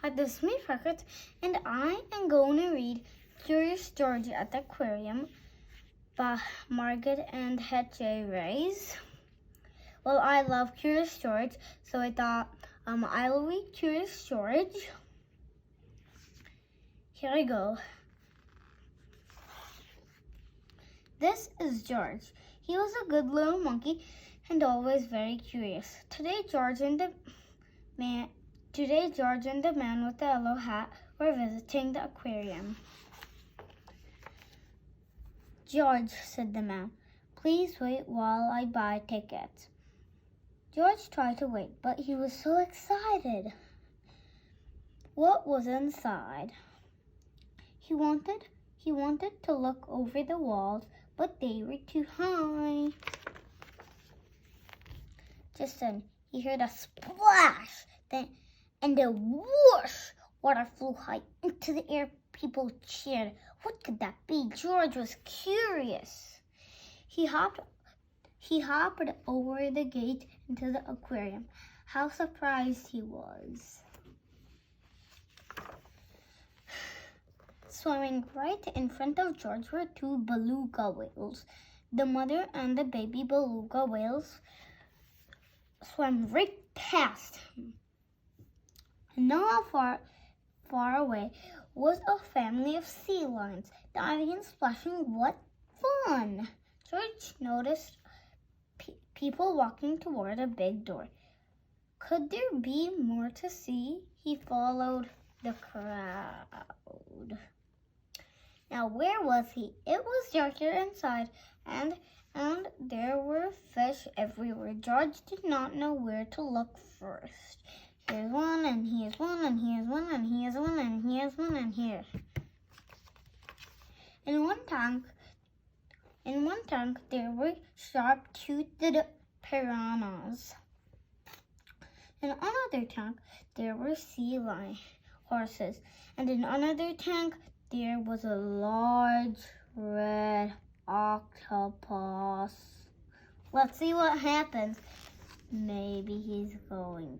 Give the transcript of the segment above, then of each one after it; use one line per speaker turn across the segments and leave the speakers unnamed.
Hi, this is me, Margret, and I am going to read Curious George at the Aquarium by Margret H.A. Well, I love Curious George, so I thought I'll read Curious George. Here I go. This is George. He was a good little monkey and always very curious. Today, George and the man with the yellow hat were visiting the aquarium. "George," said the man, "please wait while I buy tickets." George tried to wait, but he was so excited. What was inside? He wanted to look over the walls, but they were too high. Just then, he heard a splash, and a whoosh! Water flew high into the air. People cheered. What could that be? George was curious. He hopped over the gate into the aquarium. How surprised he was. Swimming right in front of George were two beluga whales. The mother and the baby beluga whales swam right past him. Not far away was a family of sea lions, diving and splashing. What fun! George noticed people walking toward a big door. Could there be more to see? He followed the crowd. Now, where was he? It was darker inside, and there were fish everywhere. George did not know where to look first. Here's one, and here's one, and here's one, and here's one, and here's one, and here. In one tank, there were sharp-toothed piranhas. In another tank, there were sea lion horses, and in another tank, there was a large red octopus. Let's see what happens. Maybe he's going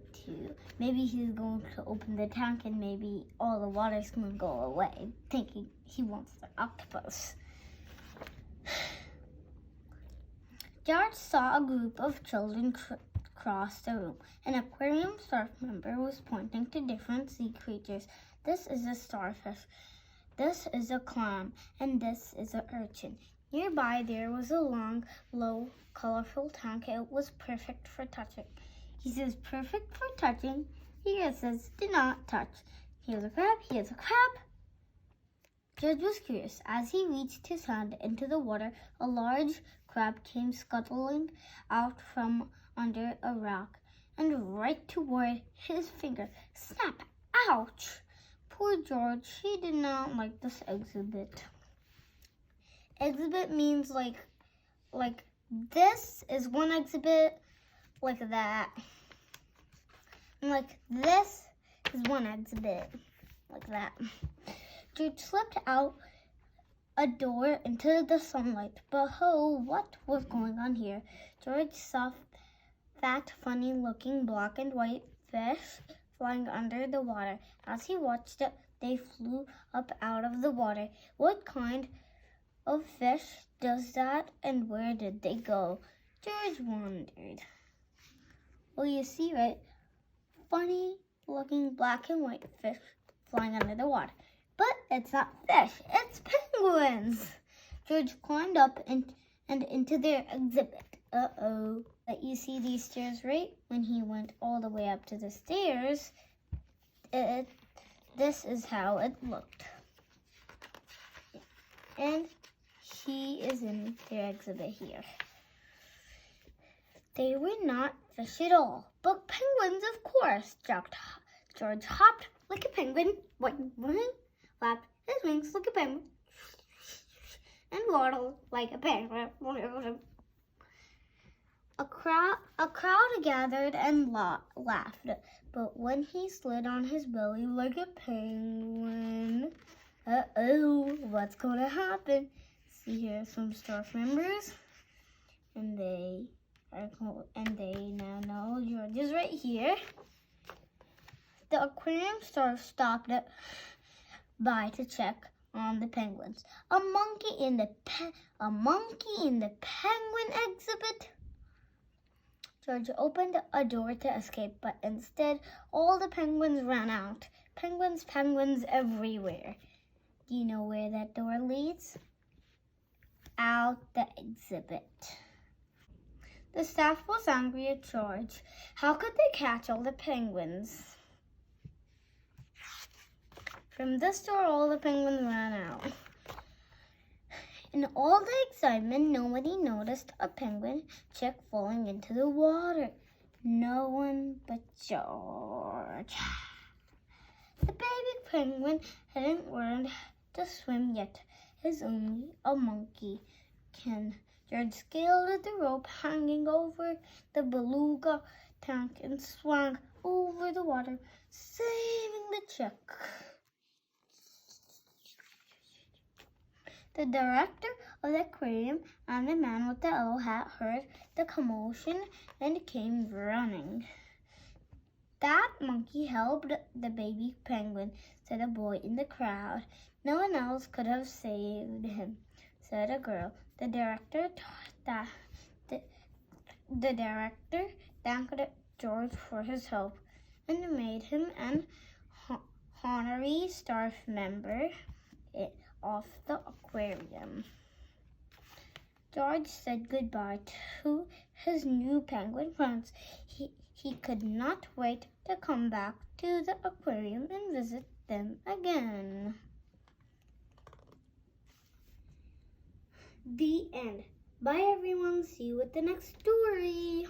to open the tank, and maybe all the water's going to go away, thinking he wants the octopus. George saw a group of children cross the room. An aquarium staff member was pointing to different sea creatures. This is a starfish. This is a clam, and this is an urchin. Nearby, there was a long, low, colorful tank. It was perfect for touching. He says, perfect for touching. Here it says, do not touch. Here's a crab. Here's a crab. George was curious. As he reached his hand into the water, a large crab came scuttling out from under a rock and right toward his finger. Snap! Ouch! Poor George, he did not like this exhibit. Exhibit means like this is one exhibit, like that. And like this is one exhibit, like that. George slipped out a door into the sunlight. But what was going on here? George saw fat, funny-looking black and white fish flying under the water. As he watched it, they flew up out of the water. What kind of fish does that, and where did they go? George wondered. Well, you see, right? Funny-looking black and white fish flying under the water. But it's not fish, it's penguins. George climbed up and into their exhibit. But you see these stairs, right? When he went all the way up to the stairs, this is how it looked. And he is in their exhibit here. They were not fish at all, but penguins, of course. George hopped like a penguin, flapped his wings like a penguin, and waddled like a penguin. A crowd gathered and laughed, but when he slid on his belly like a penguin, what's going to happen? See here some staff members, and they now know George is right here. The aquarium staff stopped by to check on the penguins. A monkey in the penguin exhibit. George opened a door to escape, but instead all the penguins ran out. Penguins everywhere. Do you know where that door leads? Out the exhibit. The staff was angry at George. How could they catch all the penguins? From this door, all the penguins ran out. In all the excitement, nobody noticed a penguin chick falling into the water. No one but George. The baby penguin hadn't learned to swim yet, as only a monkey can. George scaled the rope hanging over the beluga tank and swung over the water, saving the chick. The director of the aquarium and the man with the yellow hat heard the commotion and came running. That monkey helped the baby penguin, said a boy in the crowd. No one else could have saved him, said a girl. The director thanked George for his help and made him an honorary staff member of the aquarium. George said goodbye to his new penguin friends. He could not wait to come back to the aquarium and visit them again. The end. Bye everyone. See you with the next story.